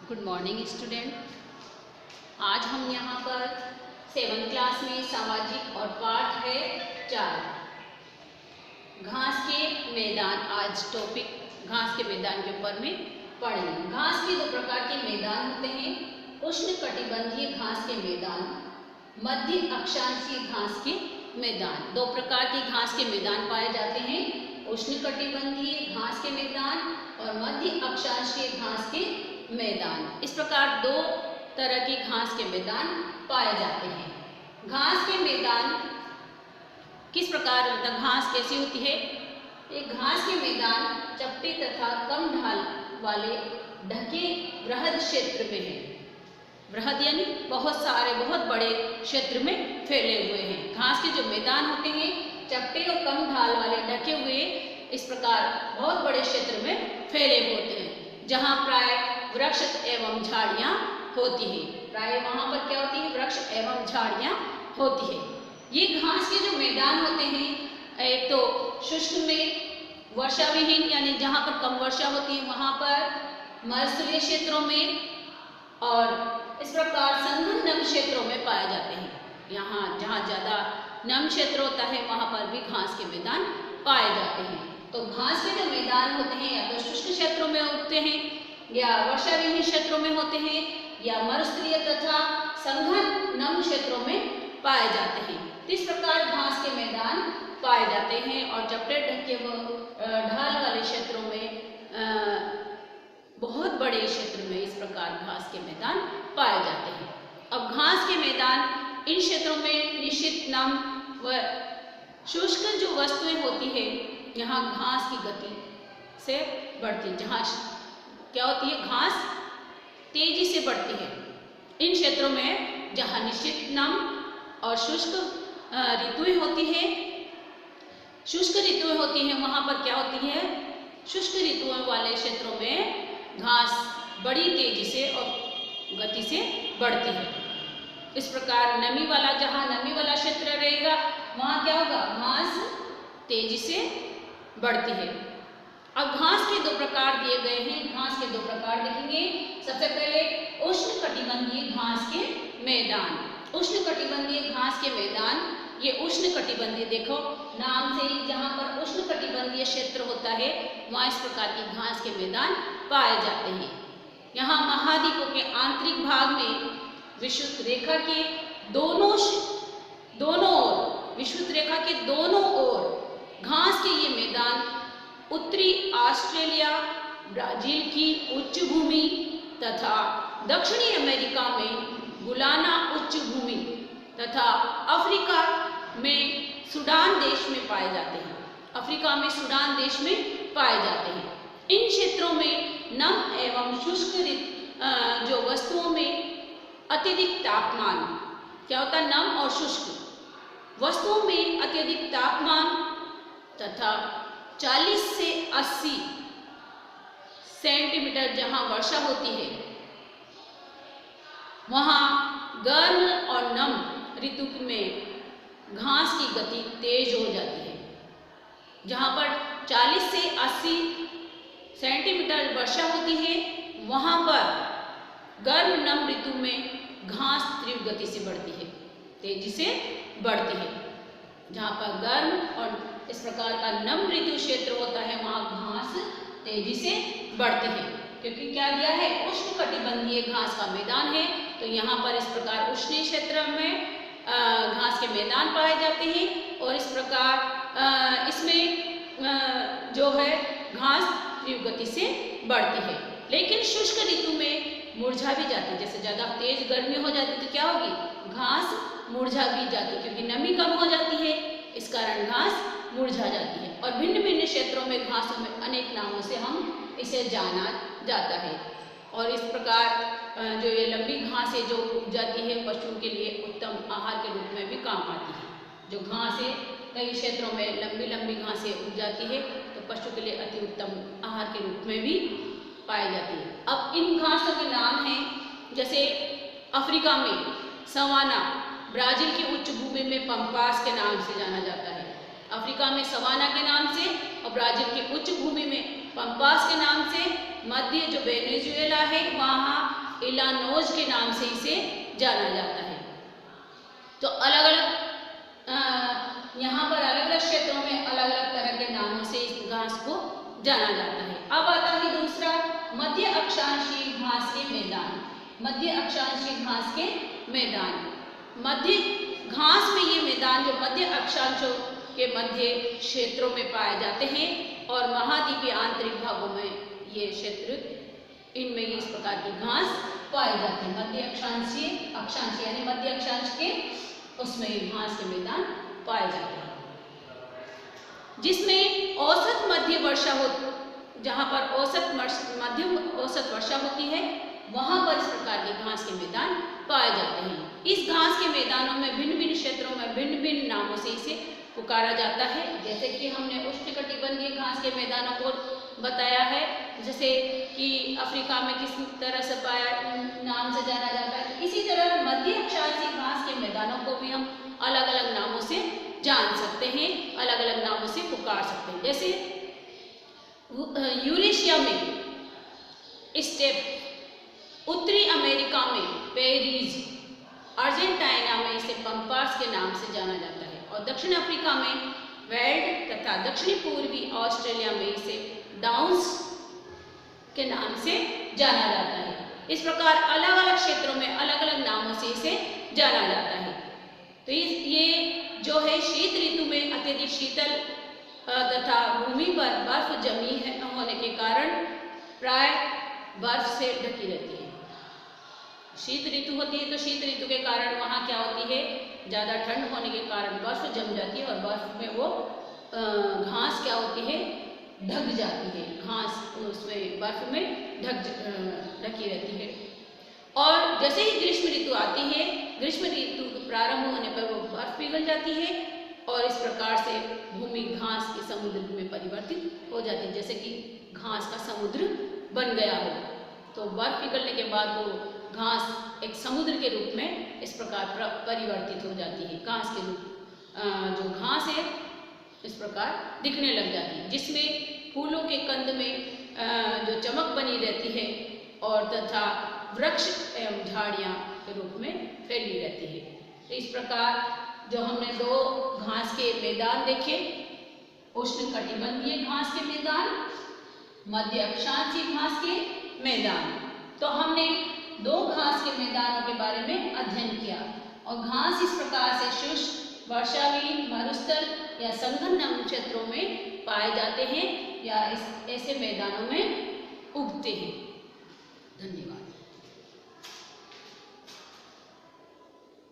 Good morning student. आज हम यहाँ पर 7th क्लास में सामाजिक और पाठ है 4 घास के मैदान। आज टॉपिक घास के मैदान के ऊपर में पढ़ेंगे। घास के 2 प्रकार के मैदान होते हैं, उष्णकटिबंधीय घास के मैदान, मध्य अक्षांशीय घास के मैदान। 2 प्रकार के घास के मैदान पाए जाते हैं, उष्णकटिबंधीय घास के मैदान और मध्य अक्षांशीय घास के मैदान। इस प्रकार 2 तरह के घास के मैदान पाए जाते हैं। घास के मैदान किस प्रकार होता है, घास कैसी होती है? एक घास के मैदान चपटे तथा कम ढाल वाले ढके बृहद क्षेत्र में है। बृहद यानी बहुत सारे, बहुत बड़े क्षेत्र में फैले हुए हैं। घास के जो मैदान होते हैं चपटे और कम ढाल वाले ढके हुए इस प्रकार बहुत बड़े क्षेत्र में फैले होते हैं, जहाँ प्राय वृक्ष एवं झाड़ियाँ होती है। प्राय वहाँ पर क्या होती है? वृक्ष एवं झाड़ियाँ होती है। ये घास के जो मैदान होते हैं, एक तो शुष्क में वर्षा विहीन यानी जहाँ पर कम वर्षा होती है वहाँ पर, मरुस्थलीय क्षेत्रों में और इस प्रकार संघन नम क्षेत्रों में पाए जाते हैं। यहाँ जहाँ ज़्यादा नम क्षेत्र होता है वहाँ पर भी घास के मैदान पाए जाते हैं। तो घास के जो मैदान होते हैं या तो शुष्क क्षेत्रों में उगते हैं या वर्षा विहीन क्षेत्रों में होते हैं या मरुस्थलीय तथा संघन नम क्षेत्रों में पाए जाते हैं। इस प्रकार घास के मैदान पाए जाते हैं और चपटे ढके व ढाल वाले क्षेत्रों में, बहुत बड़े क्षेत्र में इस प्रकार घास के मैदान पाए जाते हैं। अब घास के मैदान इन क्षेत्रों में निश्चित नम व शुष्क जो वस्तुएं होती है, यहाँ घास की गति से बढ़ती है। जहाँ क्या होती है? घास तेजी से बढ़ती है। इन क्षेत्रों में जहाँ निश्चित नम और शुष्क ऋतुएं होती है, शुष्क ऋतुएं होती हैं, वहाँ पर क्या होती है? शुष्क ऋतुओं वाले क्षेत्रों में घास बड़ी तेजी से और गति से बढ़ती है। इस प्रकार नमी वाला, जहाँ नमी वाला क्षेत्र रहेगा वहाँ क्या होगा? घास तेजी से बढ़ती है। अब घास के 2 प्रकार दिए गए हैं। घास के 2 प्रकार देखेंगे। सबसे पहले उष्णकटिबंधीय घास के मैदान। उष्णकटिबंधीय घास के मैदान, ये उष्णकटिबंधीय, देखो नाम से ही जहाँ पर उष्णकटिबंधीय क्षेत्र होता है वहाँ इस प्रकार की घास के मैदान पाए जाते हैं। यहाँ महाद्वीपों के आंतरिक भाग में विषुवत रेखा के दोनों ओर, विषुवत रेखा के दोनों ओर घास के ये मैदान उत्तरी ऑस्ट्रेलिया, ब्राजील की उच्च भूमि तथा दक्षिणी अमेरिका में गुलाना उच्च भूमि तथा अफ्रीका में सूडान देश में पाए जाते हैं। अफ्रीका में सूडान देश में पाए जाते हैं। इन क्षेत्रों में नम एवं शुष्क जो वस्तुओं में अत्यधिक तापमान, क्या होता है? नम और शुष्क वस्तुओं में अत्यधिक तापमान तथा 40 से 80 सेंटीमीटर जहाँ वर्षा होती है वहाँ गर्म और नम ऋतु में घास की गति तेज हो जाती है। जहाँ पर 40 से 80 सेंटीमीटर वर्षा होती है वहाँ पर गर्म नम ऋतु में घास तीव्र गति से बढ़ती है, तेजी से बढ़ती है। जहाँ पर गर्म और इस प्रकार का नम ऋतु क्षेत्र होता है वहाँ घास तेजी से बढ़ती है, क्योंकि क्या दिया है? उष्णकटिबंधीय घास का मैदान है। तो यहाँ पर इस प्रकार उष्ण क्षेत्र में घास के मैदान पाए जाते हैं और इस प्रकार इसमें जो है घास तीव्र गति से बढ़ती है। लेकिन शुष्क ऋतु में मुरझा भी जाती है। जैसे ज़्यादा तेज गर्मी हो जाती है तो क्या होगी? घास मुरझा भी जाती है, क्योंकि नमी कम हो जाती है, इस कारण घास मुरझा जाती है। और भिन्न भिन्न क्षेत्रों में घासों में अनेक नामों से हम इसे जाना जाता है। और इस प्रकार जो ये लंबी घास है जो उग जाती है पशुओं के लिए उत्तम आहार के रूप में भी काम आती है। जो घास है कई क्षेत्रों में लंबी लंबी घासें उग जाती है तो पशु के लिए अति उत्तम आहार के रूप में भी पाई जाती है। अब इन घासों के नाम हैं, जैसे अफ्रीका में सवाना, ब्राजील की उच्च भूमि में पंपास के नाम से जाना जाता है। अफ्रीका में सवाना के नाम से और ब्राजील की उच्च भूमि में पंपास के नाम से। मध्य जो वेनेजुएला है वहाँ उलानोज के नाम से इसे जाना जाता है। तो अलग अलग यहाँ पर अलग अलग क्षेत्रों में अलग अलग तरह के नामों से इस घास को जाना जाता है। अब आता है दूसरा, मध्य अक्षांशीय घास के मैदान। मध्य अक्षांशीय घास के मैदान, मध्य घास में ये मैदान जो मध्य अक्षांशों के मध्य क्षेत्रों में पाए जाते हैं और महाद्वीपीय आंतरिक भागों में ये क्षेत्र, इनमें इस प्रकार की घास पाई जाती है। मध्य अक्षांशीय यानी मध्य अक्षांश के उसमें घास के मैदान पाए जाते हैं, जिसमें औसत मध्य वर्षा हो, जहाँ पर मध्यम औसत वर्षा होती है वहां पर इस प्रकार के घास के मैदान पाए जाते हैं। इस घास के मैदानों में भिन्न भिन्न क्षेत्रों में भिन्न भिन्न नामों से इसे पुकारा जाता है। जैसे कि हमने उष्णकटिबंधीय घास के मैदानों को बताया है, जैसे कि अफ्रीका में किस तरह से नाम से जाना जाता है, इसी तरह मध्य अक्षांशीय घास के मैदानों को भी हम अलग अलग नामों से जान सकते हैं, अलग अलग नामों से पुकार सकते हैं। जैसे यूरेशिया में स्टेप, उत्तरी अमेरिका में पेरीज, अर्जेंटीना में इसे पंपास के नाम से जाना जाता है और दक्षिण अफ्रीका में वेल्ड तथा दक्षिणी पूर्वी ऑस्ट्रेलिया में इसे डाउन्स के नाम से जाना जाता है। इस प्रकार अलग अलग क्षेत्रों में अलग अलग नामों से इसे जाना जाता है। तो ये जो है शीत ऋतु में अत्यधिक शीतल तथा भूमि पर बर्फ जमी होने के कारण प्राय बर्फ से ढकी रहती है। शीत ऋतु होती है तो शीत ऋतु के कारण वहाँ क्या होती है, ज़्यादा ठंड होने के कारण बर्फ जम जाती है और बर्फ में वो घास क्या होती है, ढक जाती है। घास उसमें बर्फ में ढकी रहती है। और जैसे ही ग्रीष्म ऋतु आती है, ग्रीष्म ऋतु प्रारंभ होने पर वो बर्फ पिघल जाती है और इस प्रकार से भूमि घास के समुद्र में परिवर्तित हो जाती है। जैसे कि घास का समुद्र बन गया हो, तो बर्फ पिघलने के बाद वो घास एक समुद्र के रूप में इस प्रकार परिवर्तित हो जाती है। घास के रूप जो घास है इस प्रकार दिखने लग जाती है, जिसमें फूलों के कंद में जो चमक बनी रहती है और तथा वृक्ष एवं झाड़ियाँ के रूप में फैली रहती है। तो इस प्रकार जो हमने दो घास के मैदान देखे, उष्णकटिबंधीय घास के मैदान, मध्य अक्षांशीय घास के मैदान, तो हमने दो घास के मैदानों के बारे में अध्ययन किया। और घास इस प्रकार से शुष्क, वर्षाहीन, मरुस्थल या संघन क्षेत्रों में पाए जाते हैं या ऐसे मैदानों में उगते हैं। धन्यवाद।